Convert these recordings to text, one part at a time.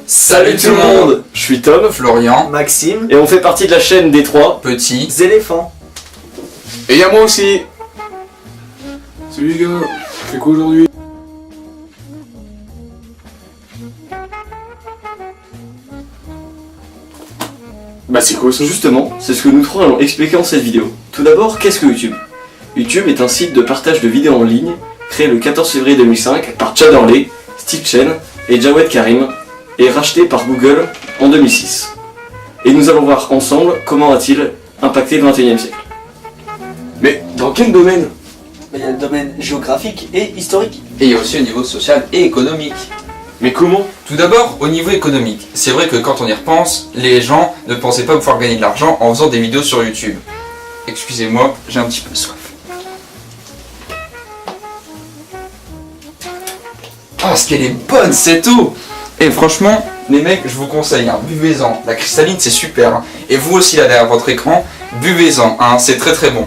Salut tout le monde. Je suis Tom, Florian, Maxime et on fait partie de la chaîne des 3 Petits éléphants. Et y'a moi aussi. Salut les gars, tu fais quoi aujourd'hui? Bah c'est quoi ça? Justement, c'est ce que nous trois allons expliquer dans cette vidéo. Tout d'abord, qu'est-ce que YouTube? YouTube est un site de partage de vidéos en ligne, créé le 14 février 2005 par Chad Hurley, Steve Chen et Jawed Karim, et racheté par Google en 2006. Et nous allons voir ensemble comment a-t-il impacté le 21e siècle. Mais dans quel domaine? Il y a le domaine géographique et historique. et il y a aussi au niveau social et économique. Mais comment? Tout d'abord, au niveau économique, c'est vrai que quand on y repense, les gens ne pensaient pas pouvoir gagner de l'argent en faisant des vidéos sur YouTube. Excusez-moi, j'ai un petit peu soif. Ah, ce qu'elle est bonne cette eau! Et franchement, les mecs, je vous conseille, hein, buvez-en. La cristalline, c'est super. Hein. Et vous aussi, là derrière votre écran, buvez-en, hein, c'est très très bon.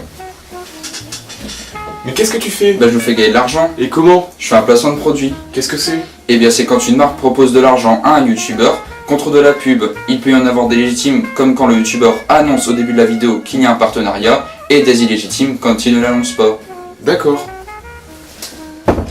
Mais qu'est-ce que tu fais? Bah, je vous fais gagner de l'argent. Et comment? Je fais un placement de produit. Qu'est-ce que c'est? Eh bien, c'est quand une marque propose de l'argent à un youtubeur contre de la pub. Il peut y en avoir des légitimes, comme quand le youtubeur annonce au début de la vidéo qu'il y a un partenariat, et des illégitimes quand il ne l'annonce pas. D'accord.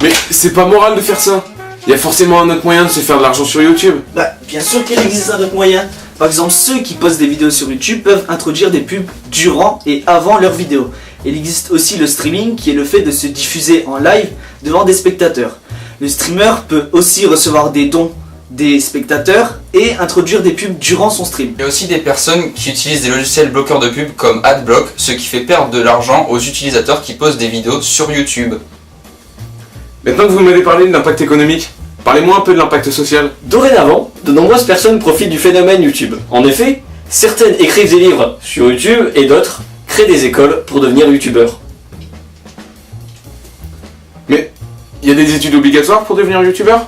Mais c'est pas moral de faire ça. Il y a forcément un autre moyen de se faire de l'argent sur YouTube. Bah, bien sûr qu'il existe un autre moyen. Par exemple, ceux qui postent des vidéos sur YouTube peuvent introduire des pubs durant et avant leurs vidéos. Il existe aussi le streaming qui est le fait de se diffuser en live devant des spectateurs. Le streamer peut aussi recevoir des dons des spectateurs et introduire des pubs durant son stream. Il y a aussi des personnes qui utilisent des logiciels bloqueurs de pub comme AdBlock, ce qui fait perdre de l'argent aux utilisateurs qui postent des vidéos sur YouTube. Maintenant que vous m'avez parlé de l'impact économique, parlez-moi un peu de l'impact social. Dorénavant, de nombreuses personnes profitent du phénomène YouTube. En effet, certaines écrivent des livres sur YouTube et d'autres créent des écoles pour devenir youtubeurs. Mais il y a des études obligatoires pour devenir youtubeur?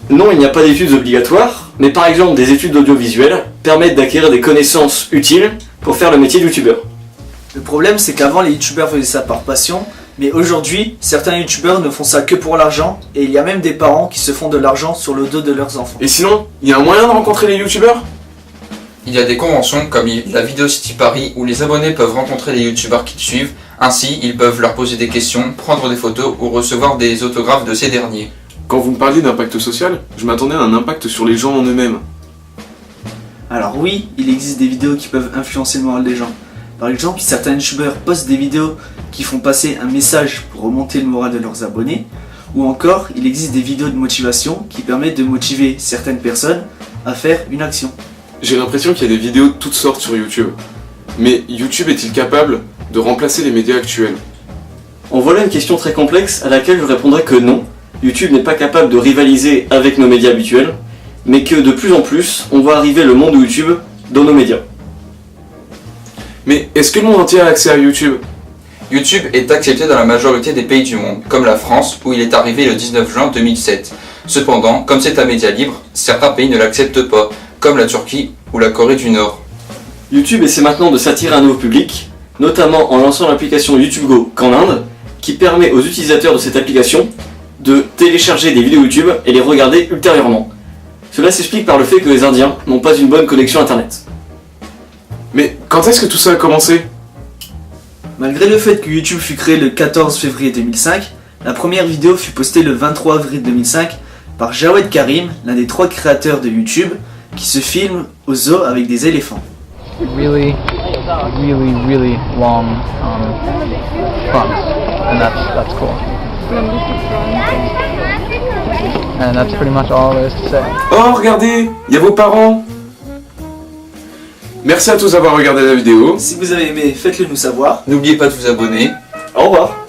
Non, il n'y a pas d'études obligatoires, mais par exemple des études audiovisuelles permettent d'acquérir des connaissances utiles pour faire le métier de youtubeur. Le problème, c'est qu'avant, les youtubeurs faisaient ça par passion, mais aujourd'hui, certains youtubeurs ne font ça que pour l'argent, et il y a même des parents qui se font de l'argent sur le dos de leurs enfants. Et sinon, il y a un moyen de rencontrer les youtubeurs? Il y a des conventions comme la Video City Paris où les abonnés peuvent rencontrer les youtubeurs qui suivent, ainsi ils peuvent leur poser des questions, prendre des photos ou recevoir des autographes de ces derniers. Quand vous me parliez d'impact social, je m'attendais à un impact sur les gens en eux-mêmes. Alors oui, il existe des vidéos qui peuvent influencer le moral des gens. Par exemple, certains youtubeurs postent des vidéos qui font passer un message pour remonter le moral de leurs abonnés, ou encore, il existe des vidéos de motivation qui permettent de motiver certaines personnes à faire une action. J'ai l'impression qu'il y a des vidéos de toutes sortes sur YouTube. Mais YouTube est-il capable de remplacer les médias actuels? En voilà une question très complexe à laquelle je répondrai que non. YouTube n'est pas capable de rivaliser avec nos médias habituels, mais que de plus en plus, on voit arriver le monde de YouTube dans nos médias. Mais est-ce que le monde entier a accès à YouTube? YouTube est accepté dans la majorité des pays du monde, comme la France où il est arrivé le 19 juin 2007. Cependant, comme c'est un média libre, certains pays ne l'acceptent pas, comme la Turquie ou la Corée du Nord. YouTube essaie maintenant de s'attirer un nouveau public, notamment en lançant l'application YouTube Go qu'en Inde, qui permet aux utilisateurs de cette application de télécharger des vidéos YouTube et les regarder ultérieurement. Cela s'explique par le fait que les Indiens n'ont pas une bonne connexion internet. Mais quand est-ce que tout ça a commencé? Malgré le fait que YouTube fut créé le 14 février 2005, la première vidéo fut postée le 23 avril 2005 par Jawed Karim, l'un des 3 créateurs de YouTube, qui se filme au zoo avec des éléphants. Really long fronts, and that's cool. And that's pretty much all there is to say. Oh, regardez, il y a vos parents. Merci à tous d'avoir regardé la vidéo. Si vous avez aimé, faites-le nous savoir. N'oubliez pas de vous abonner. Au revoir.